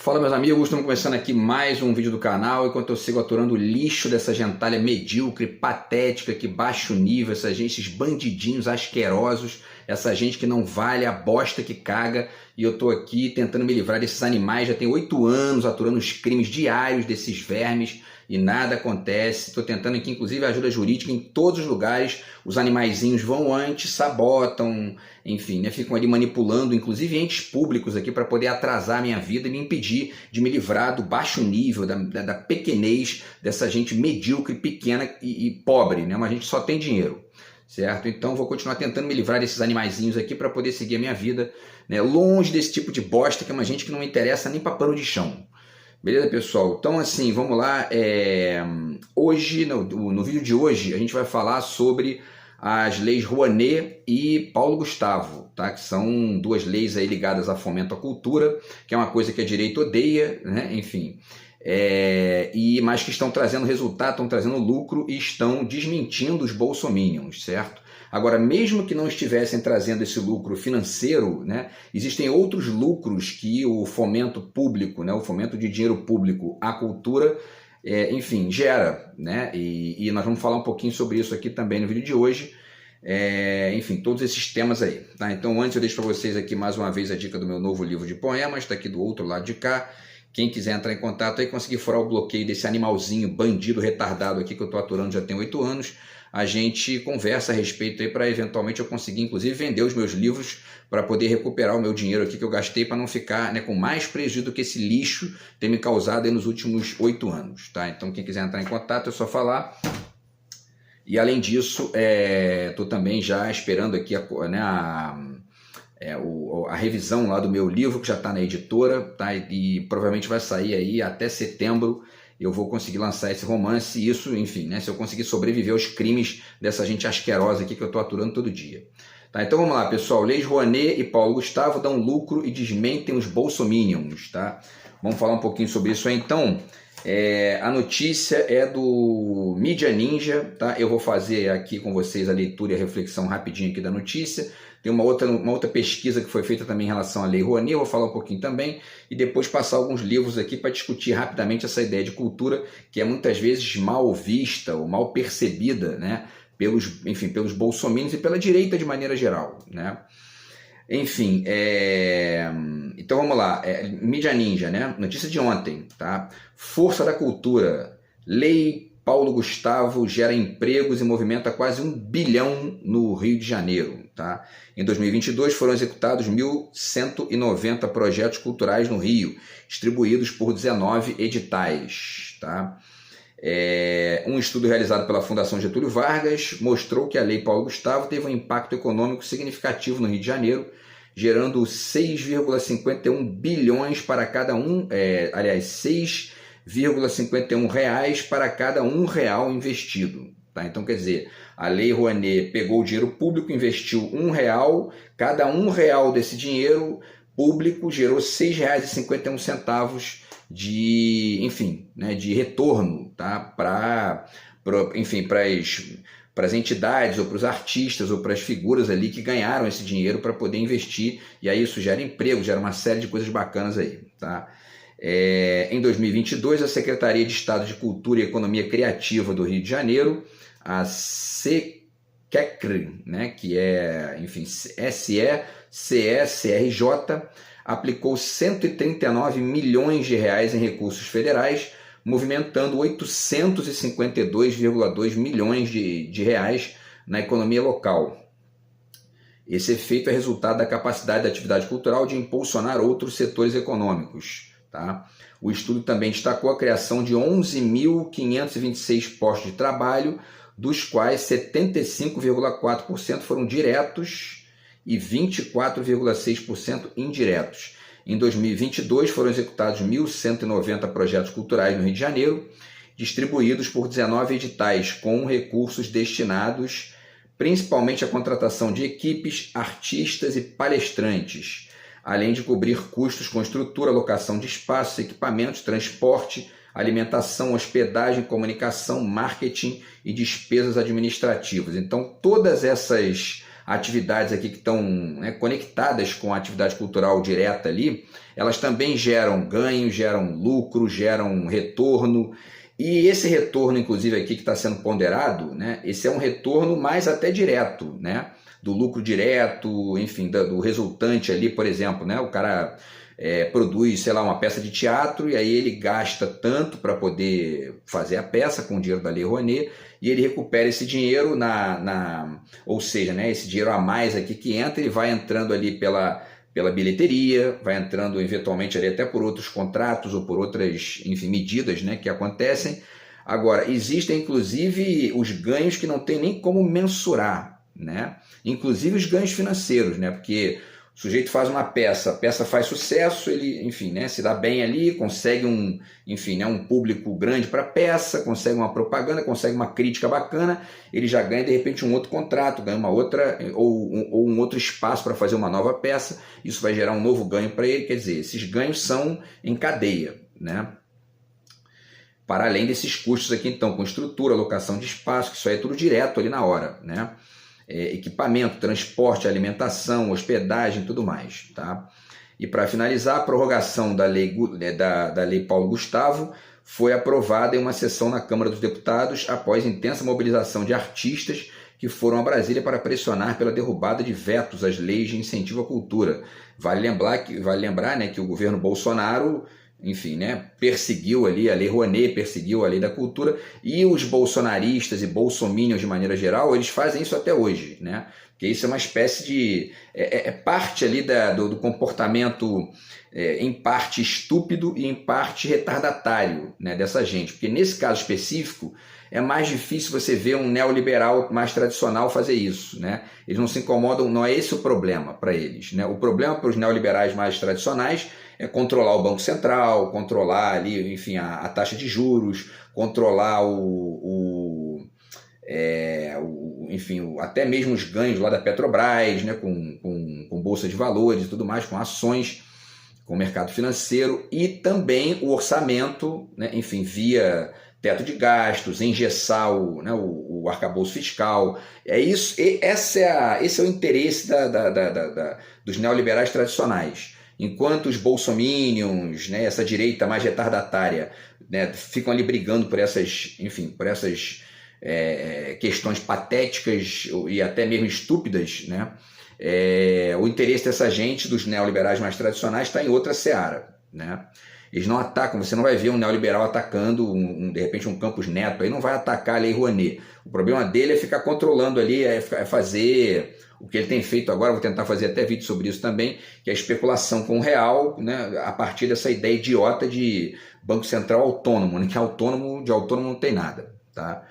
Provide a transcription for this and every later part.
Fala, meus amigos, estamos começando aqui mais um vídeo do canal. Enquanto eu sigo aturando o lixo dessa gentalha medíocre, patética, que baixa o nível, essa gente, esses bandidinhos asquerosos, essa gente que não vale a bosta que caga, e eu tô aqui tentando me livrar desses animais. Já tem 8 anos aturando os crimes diários desses vermes e nada acontece. Estou tentando aqui, inclusive, ajuda jurídica em todos os lugares. Os animaizinhos vão antes, sabotam, enfim, né, ficam ali manipulando, inclusive entes públicos aqui, para poder atrasar a minha vida e me impedir de me livrar do baixo nível, da pequenez dessa gente medíocre, pequena e pobre, né? Uma gente que só tem dinheiro, certo? Então vou continuar tentando me livrar desses animaizinhos aqui para poder seguir a minha vida, né, longe desse tipo de bosta que é uma gente que não me interessa nem para pano de chão. Beleza, pessoal? Então, assim, vamos lá. Hoje, no vídeo de hoje, a gente vai falar sobre as leis Rouanet e Paulo Gustavo, tá? Que são duas leis aí ligadas a fomento à cultura, que é uma coisa que a direita odeia, né? Enfim, mas que estão trazendo resultado, estão trazendo lucro e estão desmentindo os bolsominions, certo? Agora, mesmo que não estivessem trazendo esse lucro financeiro, né, existem outros lucros que o fomento público, né, o fomento de dinheiro público à cultura, enfim, gera, né? E nós vamos falar um pouquinho sobre isso aqui também no vídeo de hoje. Enfim, todos esses temas aí, tá? Então, antes eu deixo para vocês aqui mais uma vez a dica do meu novo livro de poemas, está aqui do outro lado de cá. Quem quiser entrar em contato aí, conseguir furar o bloqueio desse animalzinho, bandido, retardado aqui que eu estou aturando já tem 8 anos, a gente conversa a respeito aí para eventualmente eu conseguir, inclusive, vender os meus livros para poder recuperar o meu dinheiro aqui que eu gastei, para não ficar, né, com mais prejuízo do que esse lixo tem me causado aí nos últimos 8 anos, tá? Então, quem quiser entrar em contato é só falar. E, além disso, estou também já esperando aqui a revisão lá do meu livro, que já está na editora, tá? E provavelmente vai sair aí até setembro. Eu vou conseguir lançar esse romance, e isso, enfim, né, se eu conseguir sobreviver aos crimes dessa gente asquerosa aqui que eu estou aturando todo dia. Tá, então vamos lá, pessoal. Leis Rouanet e Paulo Gustavo dão lucro e desmentem os bolsominions, tá? Vamos falar um pouquinho sobre isso aí, então. A notícia é do Mídia Ninja, tá? Eu vou fazer aqui com vocês a leitura e a reflexão rapidinho aqui da notícia. Tem uma outra pesquisa que foi feita também em relação à Lei Rouanet, eu vou falar um pouquinho também, e depois passar alguns livros aqui para discutir rapidamente essa ideia de cultura, que é muitas vezes mal vista ou mal percebida, né, pelos bolsominions e pela direita de maneira geral, né? Enfim, então vamos lá, Mídia Ninja, né? Notícia de ontem, tá? Força da cultura, Lei Paulo Gustavo gera empregos e movimenta quase 1 bilhão no Rio de Janeiro, tá? Em 2022 foram executados 1.190 projetos culturais no Rio, distribuídos por 19 editais, tá? Um estudo realizado pela Fundação Getúlio Vargas mostrou que a Lei Paulo Gustavo teve um impacto econômico significativo no Rio de Janeiro, gerando 6,51 bilhões para cada R$ 6,51 para cada R$ investido. Tá? Então, quer dizer, a Lei Rouanet pegou o dinheiro público, investiu R$ 1, cada R$ desse dinheiro público gerou R$ 6,51 de retorno, tá? Para as entidades ou para os artistas ou para as figuras ali que ganharam esse dinheiro para poder investir, e aí isso gera emprego, gera uma série de coisas bacanas aí, tá? Em 2022, a Secretaria de Estado de Cultura e Economia Criativa do Rio de Janeiro, a SECECR, né, que é, enfim, SECECRJ, aplicou 139 milhões de reais em recursos federais, movimentando 852,2 milhões de reais na economia local. Esse efeito é resultado da capacidade da atividade cultural de impulsionar outros setores econômicos, tá? O estudo também destacou a criação de 11.526 postos de trabalho, dos quais 75,4% foram diretos e 24,6% indiretos. Em 2022 foram executados 1.190 projetos culturais no Rio de Janeiro, distribuídos por 19 editais, com recursos destinados principalmente à contratação de equipes, artistas e palestrantes, além de cobrir custos com estrutura, locação de espaços, equipamentos, transporte, alimentação, hospedagem, comunicação, marketing e despesas administrativas. Então, todas essas atividades aqui que estão, né, conectadas com a atividade cultural direta ali, elas também geram ganho, geram lucro, geram retorno. E esse retorno, inclusive, aqui que está sendo ponderado, né, esse é um retorno mais até direto, né, do lucro direto, enfim, do resultante ali, por exemplo, né, o cara produz, sei lá, uma peça de teatro e aí ele gasta tanto para poder fazer a peça com o dinheiro da Lei Rouanet e ele recupera esse dinheiro ou seja, né, esse dinheiro a mais aqui que entra, ele vai entrando ali pela bilheteria, vai entrando eventualmente ali até por outros contratos ou por outras, enfim, medidas, né, que acontecem. Agora, existem inclusive os ganhos que não tem nem como mensurar, né? Inclusive os ganhos financeiros, né? Porque o sujeito faz uma peça, a peça faz sucesso, ele, enfim, né, se dá bem ali, consegue enfim, né, um público grande para a peça, consegue uma propaganda, consegue uma crítica bacana, ele já ganha de repente um outro contrato, ganha uma outra ou um outro espaço para fazer uma nova peça, isso vai gerar um novo ganho para ele, quer dizer, esses ganhos são em cadeia, né? Para além desses custos aqui, então, com estrutura, locação de espaço, que isso aí é tudo direto ali na hora, né? Equipamento, transporte, alimentação, hospedagem, tudo mais, tá? E para finalizar, a prorrogação da lei Paulo Gustavo foi aprovada em uma sessão na Câmara dos Deputados após intensa mobilização de artistas que foram a Brasília para pressionar pela derrubada de vetos às leis de incentivo à cultura. Vale lembrar, né, que o governo Bolsonaro, enfim, né, perseguiu ali a Lei Rouanet, perseguiu a Lei da Cultura, e os bolsonaristas e bolsominions de maneira geral, eles fazem isso até hoje, né? Porque isso é uma espécie de... parte ali do comportamento, em parte estúpido e em parte retardatário, né, dessa gente. Porque nesse caso específico, é mais difícil você ver um neoliberal mais tradicional fazer isso, né? Eles não se incomodam, não é esse o problema para eles, né? O problema para os neoliberais mais tradicionais é controlar o Banco Central, controlar ali, enfim, a taxa de juros, controlar enfim, até mesmo os ganhos lá da Petrobras, né, com bolsa de valores e tudo mais, com ações, com o mercado financeiro e também o orçamento, né, enfim, via teto de gastos, engessar o arcabouço fiscal. Esse é o interesse dos neoliberais tradicionais. Enquanto os bolsominions, né, essa direita mais retardatária, né, ficam ali brigando por essas questões patéticas e até mesmo estúpidas, né, o interesse dessa gente, dos neoliberais mais tradicionais, está em outra seara, né? Eles não atacam, você não vai ver um neoliberal atacando, de repente, um Campos Neto, aí não vai atacar a Lei Rouanet. O problema dele é ficar controlando ali, é fazer o que ele tem feito agora, vou tentar fazer até vídeo sobre isso também, que é a especulação com o real, né, a partir dessa ideia idiota de Banco Central autônomo, né, que de autônomo não tem nada, tá?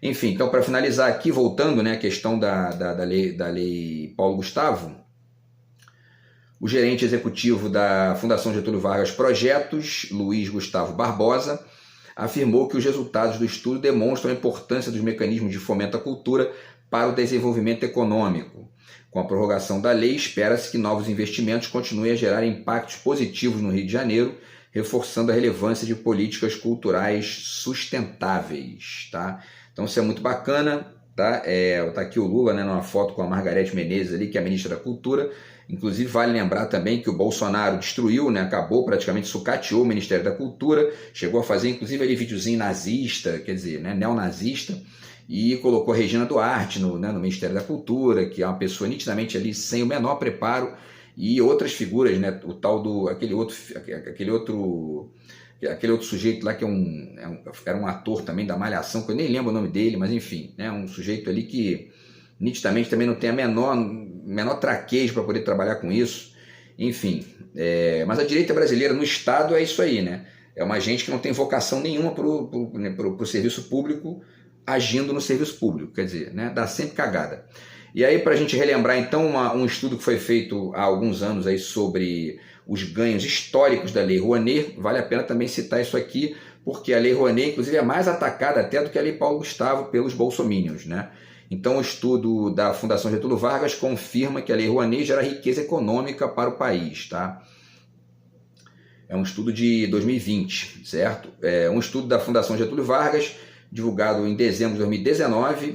Enfim, então para finalizar aqui, voltando, né, à questão da lei Paulo Gustavo, o gerente executivo da Fundação Getúlio Vargas Projetos, Luiz Gustavo Barbosa, afirmou que os resultados do estudo demonstram a importância dos mecanismos de fomento à cultura para o desenvolvimento econômico. Com a prorrogação da lei, espera-se que novos investimentos continuem a gerar impactos positivos no Rio de Janeiro, reforçando a relevância de políticas culturais sustentáveis, tá? Então isso é muito bacana, tá? Tá aqui o Lula, né, numa foto com a Margareth Menezes ali, que é a ministra da Cultura. Inclusive vale lembrar também que o Bolsonaro destruiu, né, acabou, praticamente sucateou o Ministério da Cultura, chegou a fazer inclusive ali videozinho nazista, quer dizer, né, neonazista, e colocou a Regina Duarte no Ministério da Cultura, que é uma pessoa nitidamente ali sem o menor preparo, e outras figuras, né, o tal do aquele outro sujeito lá que era um ator também da Malhação, que eu nem lembro o nome dele, mas enfim, né, um sujeito ali que nitidamente também não tem a menor traquejo para poder trabalhar com isso, enfim. Mas a direita brasileira no Estado é isso aí, né? É uma gente que não tem vocação nenhuma para o serviço público, agindo no serviço público, quer dizer, né? Dá sempre cagada. E aí, para a gente relembrar, então, um estudo que foi feito há alguns anos aí sobre os ganhos históricos da Lei Rouanet, vale a pena também citar isso aqui, porque a Lei Rouanet, inclusive, é mais atacada até do que a Lei Paulo Gustavo pelos bolsominions, né? Então, o estudo da Fundação Getúlio Vargas confirma que a Lei Rouanet gera riqueza econômica para o país, tá? É um estudo de 2020, certo? Um estudo da Fundação Getúlio Vargas divulgado em dezembro de 2019,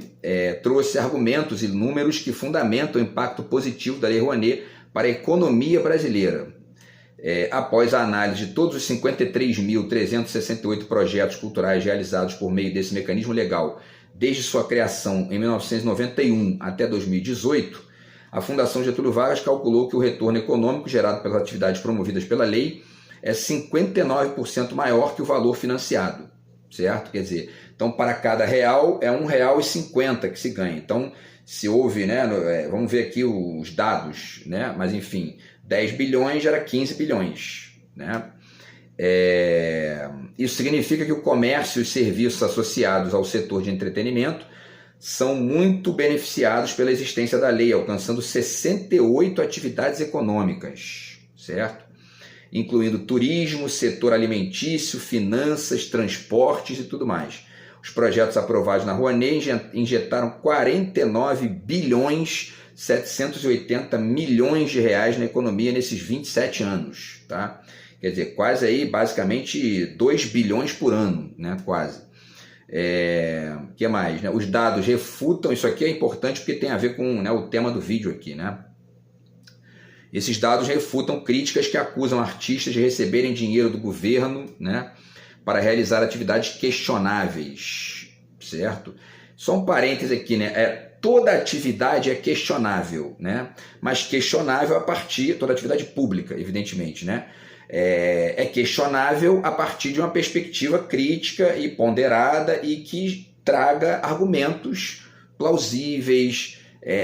trouxe argumentos e números que fundamentam o impacto positivo da Lei Rouanet para a economia brasileira. Após a análise de todos os 53.368 projetos culturais realizados por meio desse mecanismo legal, desde sua criação em 1991 até 2018, a Fundação Getúlio Vargas calculou que o retorno econômico gerado pelas atividades promovidas pela lei é 59% maior que o valor financiado, certo? Quer dizer, então para cada real é R$1,50 que se ganha. Então, se houve, né, vamos ver aqui os dados, né, mas enfim, 10 bilhões gera 15 bilhões, né? Isso significa que o comércio e os serviços associados ao setor de entretenimento são muito beneficiados pela existência da lei, alcançando 68 atividades econômicas, certo? Incluindo turismo, setor alimentício, finanças, transportes e tudo mais. Os projetos aprovados na Rouanet injetaram 49 bilhões 780 milhões de reais na economia nesses 27 anos, tá? Quer dizer, quase aí, basicamente, 2 bilhões por ano, né? Quase. Que mais? Né? Os dados refutam, isso aqui é importante porque tem a ver com, né, o tema do vídeo aqui, né? Esses dados refutam críticas que acusam artistas de receberem dinheiro do governo, né, para realizar atividades questionáveis, certo? Só um parêntese aqui, né? Toda atividade é questionável, né? Mas questionável a partir, toda atividade pública, evidentemente, né? É questionável a partir de uma perspectiva crítica e ponderada e que traga argumentos plausíveis,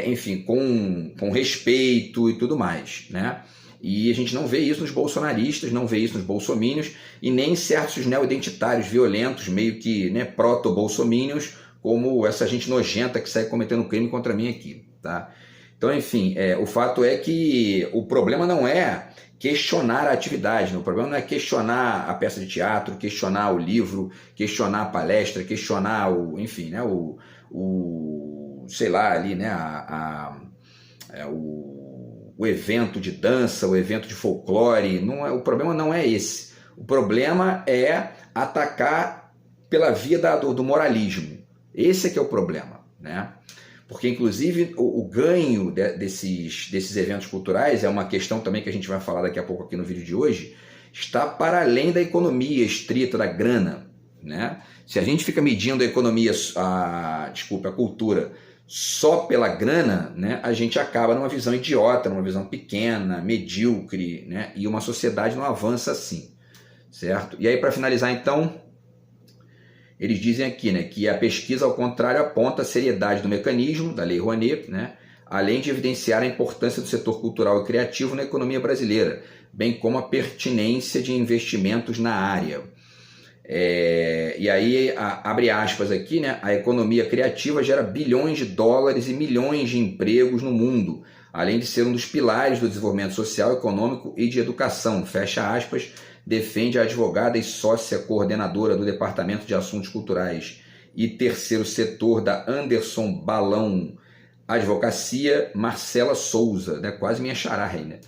enfim, com respeito e tudo mais, né? E a gente não vê isso nos bolsonaristas, não vê isso nos bolsomínios e nem em certos neo-identitários violentos, meio que, né, proto-bolsomínios, como essa gente nojenta que sai cometendo crime contra mim aqui, tá? Então, enfim, o fato é que o problema não é questionar a atividade, né? O problema não é questionar a peça de teatro, questionar o livro, questionar a palestra, questionar enfim, né, sei lá, ali, né, o evento de dança, o evento de folclore. O problema não é esse. O problema é atacar pela via do moralismo. Esse é que é o problema, né? Porque, inclusive, o ganho desses eventos culturais é uma questão também que a gente vai falar daqui a pouco aqui no vídeo de hoje, está para além da economia estrita, da grana, né? Se a gente fica medindo a economia, a cultura, só pela grana, né, a gente acaba numa visão idiota, numa visão pequena, medíocre, né? E uma sociedade não avança assim, certo? E aí, para finalizar, então, eles dizem aqui, né, que a pesquisa, ao contrário, aponta a seriedade do mecanismo, da Lei Rouanet, né, além de evidenciar a importância do setor cultural e criativo na economia brasileira, bem como a pertinência de investimentos na área. E aí, abre aspas aqui, né, a economia criativa gera bilhões de dólares e milhões de empregos no mundo, além de ser um dos pilares do desenvolvimento social, econômico e de educação, fecha aspas, defende a advogada e sócia coordenadora do Departamento de Assuntos Culturais e Terceiro Setor da Anderson Balão Advocacia, Marcela Souza, né? Quase minha xará aí, né?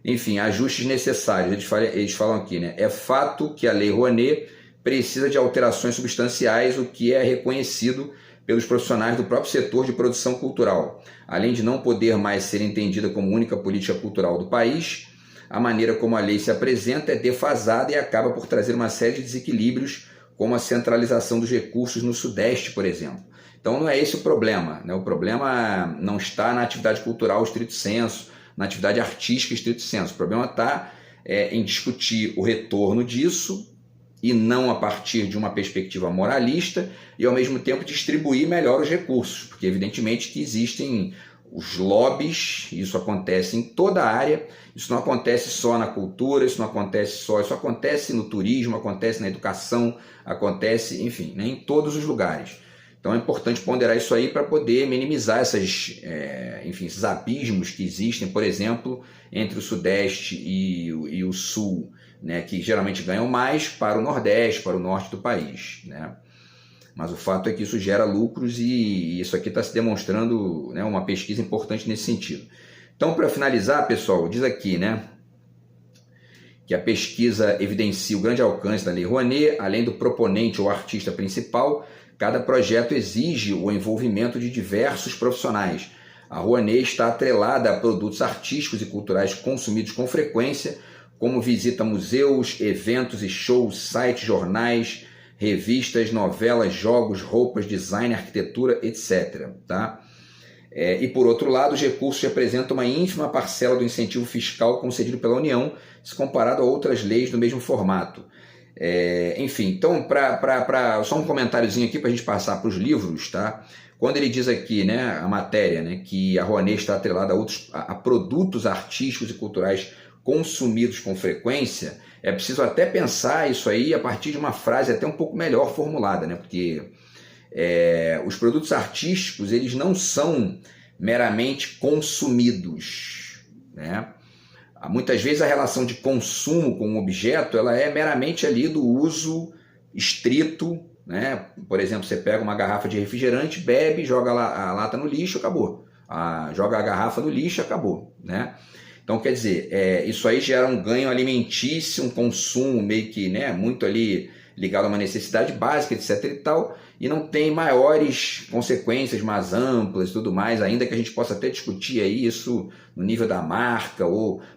Enfim, ajustes necessários, eles falam aqui, né? É fato que a Lei Rouanet precisa de alterações substanciais, o que é reconhecido pelos profissionais do próprio setor de produção cultural. Além de não poder mais ser entendida como única política cultural do país, a maneira como a lei se apresenta é defasada e acaba por trazer uma série de desequilíbrios, como a centralização dos recursos no Sudeste, por exemplo. Então não é esse o problema, né? O problema não está na atividade cultural estrito sensu, na atividade artística estrito sensu. O problema está em discutir o retorno disso e não a partir de uma perspectiva moralista e, ao mesmo tempo, distribuir melhor os recursos, porque evidentemente que existem os lobbies, isso acontece em toda a área, isso não acontece só na cultura, isso acontece no turismo, acontece na educação, acontece, enfim, né, em todos os lugares. Então é importante ponderar isso aí para poder minimizar esses abismos que existem, por exemplo, entre o Sudeste e o Sul, né, que geralmente ganham mais para o Nordeste, para o Norte do país, né? Mas o fato é que isso gera lucros e isso aqui está se demonstrando, né, uma pesquisa importante nesse sentido. Então, para finalizar, pessoal, diz aqui, né, que a pesquisa evidencia o grande alcance da Lei Rouanet, além do proponente ou artista principal, cada projeto exige o envolvimento de diversos profissionais. A Rouanet está atrelada a produtos artísticos e culturais consumidos com frequência, como visita a museus, eventos e shows, sites, jornais, revistas, novelas, jogos, roupas, design, arquitetura, etc. Tá? E por outro lado, os recursos representam uma ínfima parcela do incentivo fiscal concedido pela União, se comparado a outras leis do mesmo formato. Enfim, então, só um comentáriozinho aqui para a gente passar para os livros, tá? Quando ele diz aqui, né, a matéria, né, que a Rouanet está atrelada a produtos artísticos e culturais consumidos com frequência, é preciso até pensar isso aí a partir de uma frase até um pouco melhor formulada, né? Porque os produtos artísticos, eles não são meramente consumidos, né? Muitas vezes a relação de consumo com o objeto, ela é meramente ali do uso estrito, né? Por exemplo, você pega uma garrafa de refrigerante, bebe, joga a lata no lixo, acabou. Joga a garrafa no lixo, acabou, né? Então, quer dizer, isso aí gera um ganho alimentício, um consumo meio que, né, muito ali ligado a uma necessidade básica, etc e tal, e não tem maiores consequências mais amplas e tudo mais, ainda que a gente possa até discutir aí isso no nível da marca,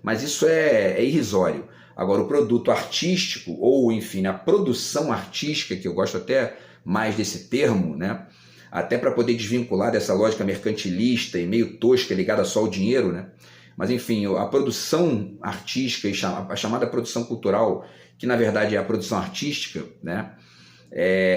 mas isso é irrisório. Agora, o produto artístico, ou enfim, a produção artística, que eu gosto até mais desse termo, né, até para poder desvincular dessa lógica mercantilista e meio tosca ligada só ao dinheiro, né? Mas enfim, a produção artística, a chamada produção cultural, que na verdade é a produção artística, né?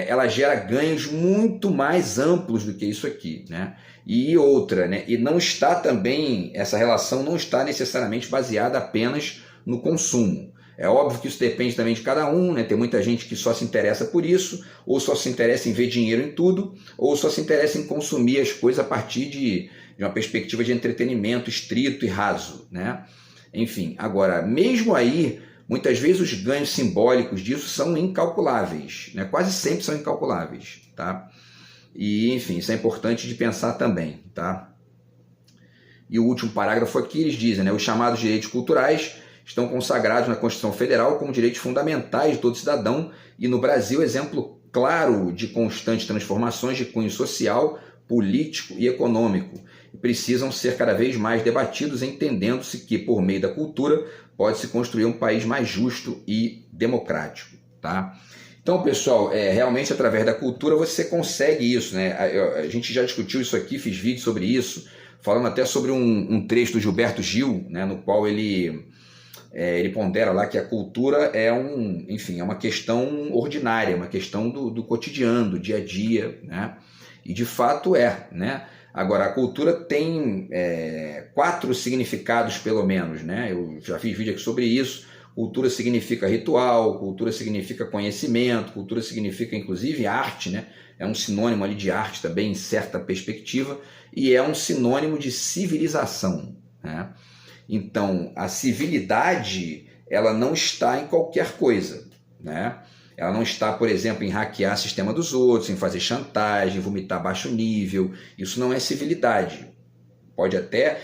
Ela gera ganhos muito mais amplos do que isso aqui, né? E outra, né? E não está também, essa relação não está necessariamente baseada apenas no consumo. É óbvio que isso depende também de cada um, né? Tem muita gente que só se interessa por isso, ou só se interessa em ver dinheiro em tudo, ou só se interessa em consumir as coisas a partir de uma perspectiva de entretenimento estrito e raso, né? Enfim, agora, mesmo aí, muitas vezes os ganhos simbólicos disso são incalculáveis, né? Quase sempre são incalculáveis, tá? E, enfim, isso é importante de pensar também, tá? E o último parágrafo aqui, eles dizem, né? Os chamados direitos culturais estão consagrados na Constituição Federal como direitos fundamentais de todo cidadão e no Brasil, exemplo claro de constantes transformações de cunho social, político e econômico. E precisam ser cada vez mais debatidos, entendendo-se que, por meio da cultura, pode-se construir um país mais justo e democrático, tá? Então, pessoal, realmente através da cultura você consegue isso, né? A gente já discutiu isso aqui, fiz vídeo sobre isso, falando até sobre um trecho do Gilberto Gil, né, no qual ele pondera lá que a cultura é uma questão ordinária, uma questão do cotidiano, do dia a dia, né? E de fato né? Agora, a cultura tem 4 significados, pelo menos, né? Eu já fiz vídeo aqui sobre isso. Cultura significa ritual, cultura significa conhecimento, cultura significa, inclusive, arte, né? É um sinônimo ali de arte também, em certa perspectiva, e é um sinônimo de civilização, né? Então, a civilidade, ela não está em qualquer coisa, né? Ela não está, por exemplo, em hackear o sistema dos outros, em fazer chantagem, vomitar baixo nível. Isso não é civilidade. Pode até,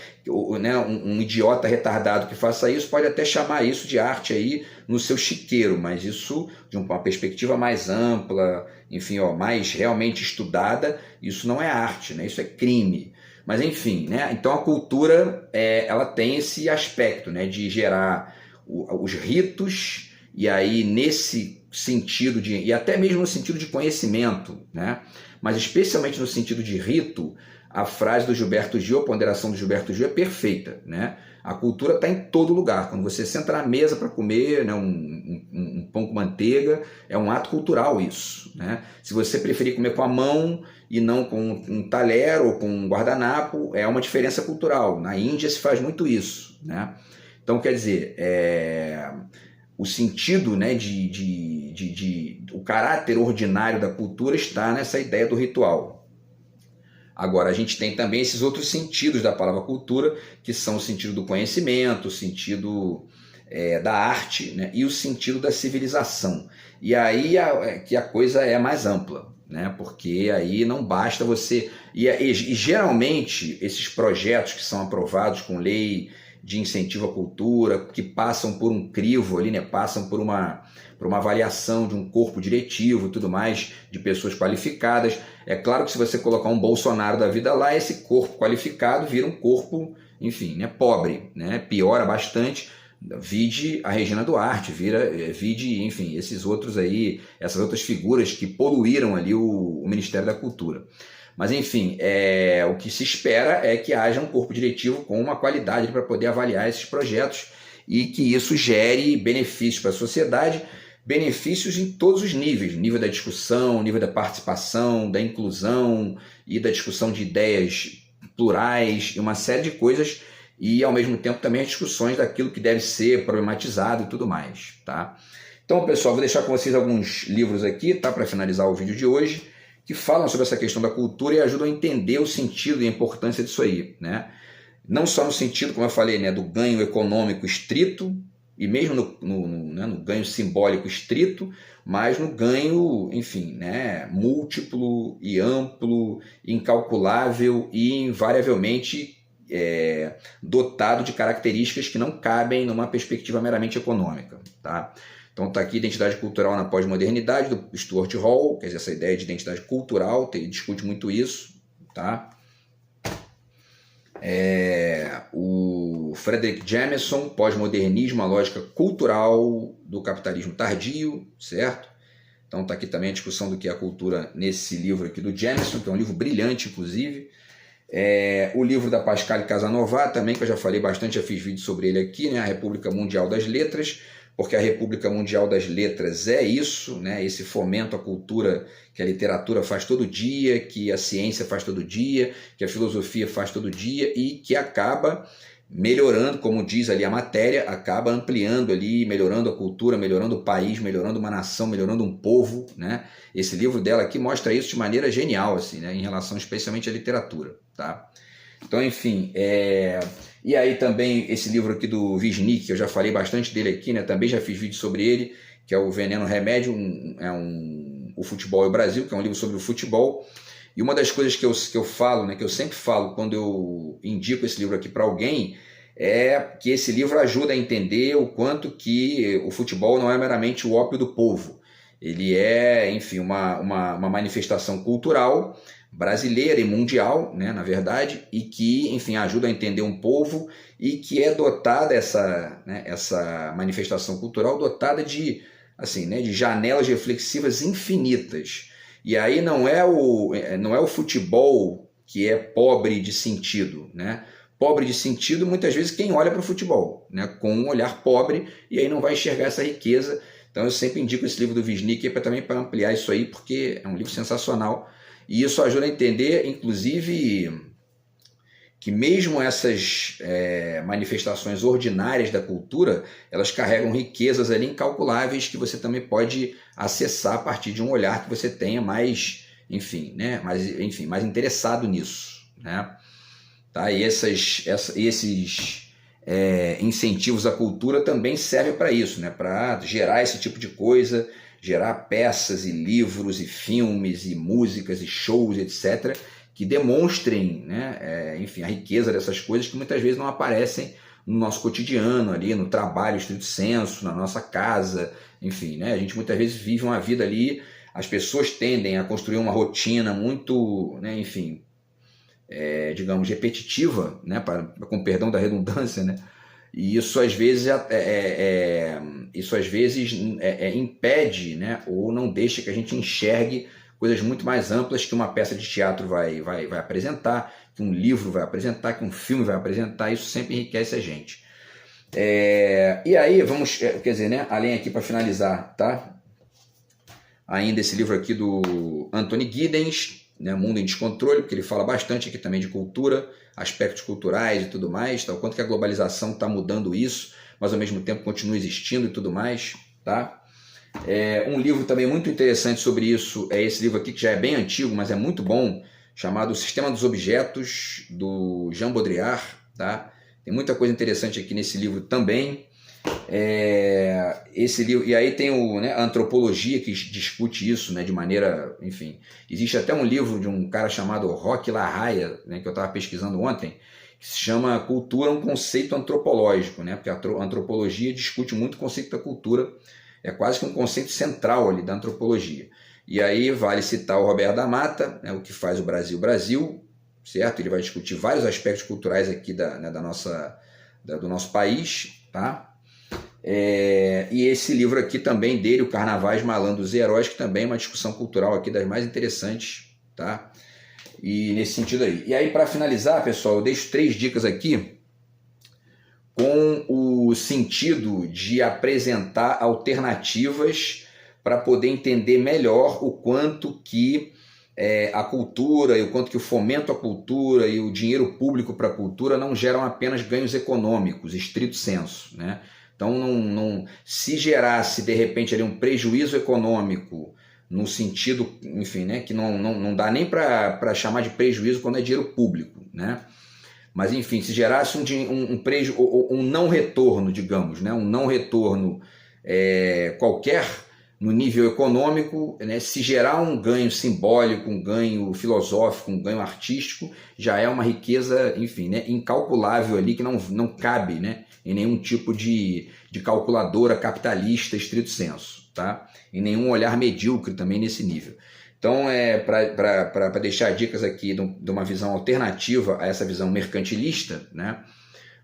né, um idiota retardado que faça isso, pode até chamar isso de arte aí no seu chiqueiro, mas isso, de uma perspectiva mais ampla, enfim, mais realmente estudada, isso não é arte, né? Isso é crime. Mas enfim, né? Então a cultura ela tem esse aspecto, né, de gerar os ritos, e aí nesse sentido e até mesmo no sentido de conhecimento, né? Mas especialmente no sentido de rito, a frase do Gilberto Gil, a ponderação do Gilberto Gil é perfeita, né? A cultura está em todo lugar. Quando você senta na mesa para comer, né, um pão com manteiga, é um ato cultural isso, né? Se você preferir comer com a mão e não com um talher ou com um guardanapo, é uma diferença cultural. Na Índia se faz muito isso, né? Então, quer dizer, o sentido, né, o caráter ordinário da cultura está nessa ideia do ritual. Agora, a gente tem também esses outros sentidos da palavra cultura, que são o sentido do conhecimento, o sentido da arte, né, e o sentido da civilização. E aí que a coisa é mais ampla, né, porque aí não basta você... E geralmente, esses projetos que são aprovados com lei de incentivo à cultura, que passam por um crivo ali, né? Passam por uma avaliação de um corpo diretivo e tudo mais, de pessoas qualificadas. É claro que se você colocar um Bolsonaro da vida lá, esse corpo qualificado vira um corpo, enfim, né, pobre, né? Piora bastante. Vide a Regina Duarte, vide, enfim, esses outros aí, essas outras figuras que poluíram ali o Ministério da Cultura. Mas, enfim, o que se espera é que haja um corpo diretivo com uma qualidade para poder avaliar esses projetos e que isso gere benefícios para a sociedade, benefícios em todos os níveis, nível da discussão, nível da participação, da inclusão e da discussão de ideias plurais e uma série de coisas, e ao mesmo tempo também as discussões daquilo que deve ser problematizado e tudo mais, tá? Então, pessoal, vou deixar com vocês alguns livros aqui, tá, para finalizar o vídeo de hoje, que falam sobre essa questão da cultura e ajudam a entender o sentido e a importância disso aí, né? Não só no sentido, como eu falei, né, do ganho econômico estrito, e mesmo no ganho simbólico estrito, mas no ganho, enfim, né, múltiplo e amplo, incalculável e invariavelmente dotado de características que não cabem numa perspectiva meramente econômica, tá? Então está aqui Identidade Cultural na Pós-Modernidade, do Stuart Hall, quer dizer, essa ideia de identidade cultural, ele discute muito isso, tá? O Frederick Jameson, Pós-Modernismo, a lógica cultural do capitalismo tardio, certo? Então está aqui também a discussão do que é a cultura nesse livro aqui do Jameson, que é um livro brilhante, inclusive. O livro da Pascale Casanova também, que eu já falei bastante, já fiz vídeo sobre ele aqui, né? A República Mundial das Letras, porque a República Mundial das Letras é isso, né? Esse fomento à cultura que a literatura faz todo dia, que a ciência faz todo dia, que a filosofia faz todo dia e que acaba melhorando, como diz ali a matéria, acaba ampliando ali, melhorando a cultura, melhorando o país, melhorando uma nação, melhorando um povo, né? Esse livro dela aqui mostra isso de maneira genial, assim, né? Em relação especialmente à literatura, tá? Então, enfim, e aí também esse livro aqui do Wisnik, que eu já falei bastante dele aqui, né? Também já fiz vídeo sobre ele, que é o Veneno Remédio, o Futebol e o Brasil, que é um livro sobre o futebol. E uma das coisas que eu falo, né, que eu sempre falo quando eu indico esse livro aqui para alguém, é que esse livro ajuda a entender o quanto que o futebol não é meramente o ópio do povo. Ele é, enfim, uma manifestação cultural brasileira e mundial, né, na verdade, e que, enfim, ajuda a entender um povo e que é dotada, essa manifestação cultural, dotada de, assim, né, de janelas reflexivas infinitas. E aí não é o futebol que é pobre de sentido, né? Pobre de sentido, muitas vezes, quem olha para o futebol, né, com um olhar pobre, e aí não vai enxergar essa riqueza. Então eu sempre indico esse livro do Wisnik também para ampliar isso aí, porque é um livro sensacional. E isso ajuda a entender, inclusive, que mesmo essas manifestações ordinárias da cultura, elas carregam riquezas ali incalculáveis que você também pode acessar a partir de um olhar que você tenha mais, enfim, né, mais interessado nisso, né? Tá? E esses incentivos à cultura também servem para isso, né? Para gerar esse tipo de coisa, gerar peças e livros e filmes e músicas e shows, etc., que demonstrem, né, enfim, a riqueza dessas coisas que muitas vezes não aparecem no nosso cotidiano, ali no trabalho estrito sensu, na nossa casa, enfim, né? A gente muitas vezes vive uma vida ali, as pessoas tendem a construir uma rotina muito, né, enfim, digamos, repetitiva, né, com perdão da redundância, né? E isso às vezes impede, né, ou não deixa que a gente enxergue coisas muito mais amplas que uma peça de teatro vai apresentar, que um livro vai apresentar, que um filme vai apresentar. Isso sempre enriquece a gente. E aí vamos, quer dizer, né, além aqui para finalizar, tá? Ainda esse livro aqui do Anthony Giddens, né, Mundo em Descontrole, porque ele fala bastante aqui também de cultura, aspectos culturais e tudo mais, tá? O quanto que a globalização está mudando isso, mas ao mesmo tempo continua existindo e tudo mais, tá? Um livro também muito interessante sobre isso é esse livro aqui, que já é bem antigo, mas é muito bom, chamado O Sistema dos Objetos, do Jean Baudrillard, tá? Tem muita coisa interessante aqui nesse livro também. Esse livro, e aí tem a antropologia que discute isso, né, de maneira, enfim, existe até um livro de um cara chamado Roque Larraia, né, que eu estava pesquisando ontem, que que se chama Cultura, um conceito antropológico, né? Porque a antropologia discute muito o conceito da cultura, é quase que um conceito central ali da antropologia. E aí vale citar o Roberto da Mata, né, o que faz o Brasil Brasil, certo? Ele vai discutir vários aspectos culturais aqui do nosso país, tá? E esse livro aqui também dele, o Carnavais, Malandros e Heróis, que também é uma discussão cultural aqui das mais interessantes, tá? E nesse sentido aí. E aí, para finalizar, pessoal, eu deixo 3 dicas aqui com o sentido de apresentar alternativas para poder entender melhor o quanto que a cultura e o quanto que o fomento à cultura e o dinheiro público para a cultura não geram apenas ganhos econômicos, estrito sensu, né? Então, se gerasse, de repente, ali um prejuízo econômico, no sentido, enfim, né, que não dá nem para chamar de prejuízo quando é dinheiro público, né? Mas, enfim, se gerasse um não retorno, digamos, né, um não retorno qualquer no nível econômico, né, se gerar um ganho simbólico, um ganho filosófico, um ganho artístico, já é uma riqueza, enfim, né, incalculável ali, que não cabe, né, em nenhum tipo de calculadora capitalista estrito sensu, tá? Em nenhum olhar medíocre também nesse nível. Então, para deixar dicas aqui de uma visão alternativa a essa visão mercantilista, né,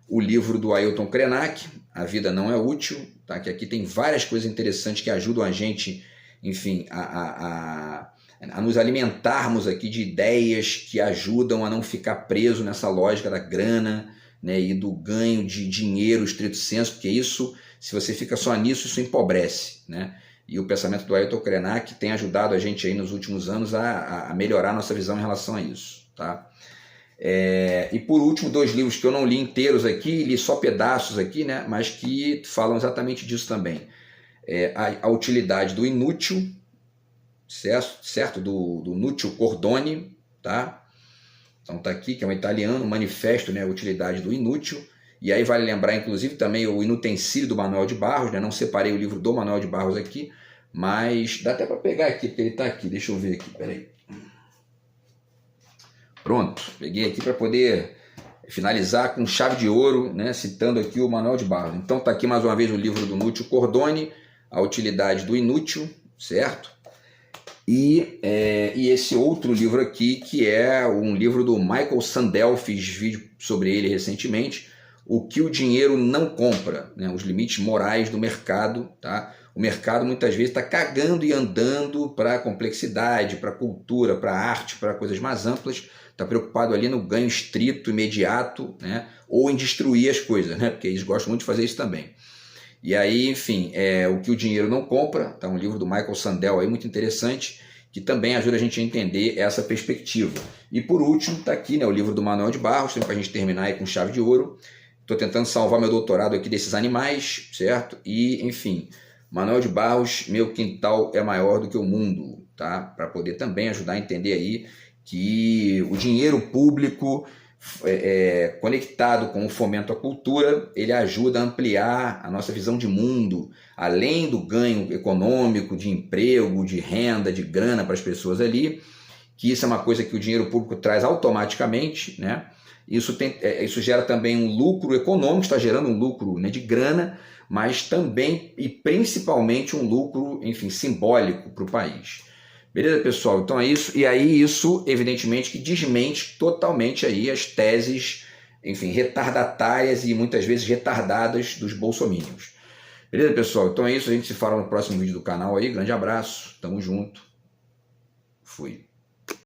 o livro do Ailton Krenak, A Vida Não é Útil, tá? Que aqui tem várias coisas interessantes que ajudam a gente, enfim, a nos alimentarmos aqui de ideias que ajudam a não ficar preso nessa lógica da grana, né, e do ganho de dinheiro estrito sensu, porque isso, se você fica só nisso, isso empobrece, né? E o pensamento do Ailton Krenak tem ajudado a gente aí nos últimos anos a melhorar nossa visão em relação a isso, tá? E por último, 2 livros que eu não li inteiros aqui, li só pedaços aqui, né, mas que falam exatamente disso também. A Utilidade do Inútil, certo? Do Nuccio Cordoni, tá? Então tá aqui, que é um italiano, Manifesto, né, Utilidade do Inútil. E aí vale lembrar, inclusive, também o Inutensílio do Manuel de Barros, né? Não separei o livro do Manuel de Barros aqui, mas dá até para pegar aqui, porque ele está aqui. Deixa eu ver aqui, peraí. Pronto, peguei aqui para poder finalizar com chave de ouro, né? Citando aqui o Manuel de Barros. Então tá aqui mais uma vez o livro do Nuccio Cordoni, A Utilidade do Inútil, certo? E esse outro livro aqui, que é um livro do Michael Sandel, fiz vídeo sobre ele recentemente, O que o Dinheiro Não Compra, né? Os Limites Morais do Mercado, tá? O mercado muitas vezes está cagando e andando para a complexidade, para a cultura, para a arte, para coisas mais amplas, está preocupado ali no ganho estrito, imediato, né? Ou em destruir as coisas, né? Porque eles gostam muito de fazer isso também. E aí, enfim, O que o Dinheiro Não Compra, tá? Um livro do Michael Sandel aí, muito interessante, que também ajuda a gente a entender essa perspectiva. E por último, está aqui, né, o livro do Manuel de Barros, para a gente terminar aí com chave de ouro. Estou tentando salvar meu doutorado aqui desses animais, certo? E, enfim, Manuel de Barros, Meu Quintal é Maior do que o Mundo, tá? Para poder também ajudar a entender aí que o dinheiro público conectado com o fomento à cultura, ele ajuda a ampliar a nossa visão de mundo, além do ganho econômico, de emprego, de renda, de grana para as pessoas ali, que isso é uma coisa que o dinheiro público traz automaticamente, né? Isso gera também um lucro econômico, está gerando um lucro, né, de grana, mas também e principalmente um lucro, enfim, simbólico para o país. Beleza, pessoal? Então é isso. E aí isso, evidentemente, que desmente totalmente aí as teses, enfim, retardatárias e muitas vezes retardadas dos bolsominions. Beleza, pessoal? Então é isso. A gente se fala no próximo vídeo do canal aí. Grande abraço. Tamo junto. Fui.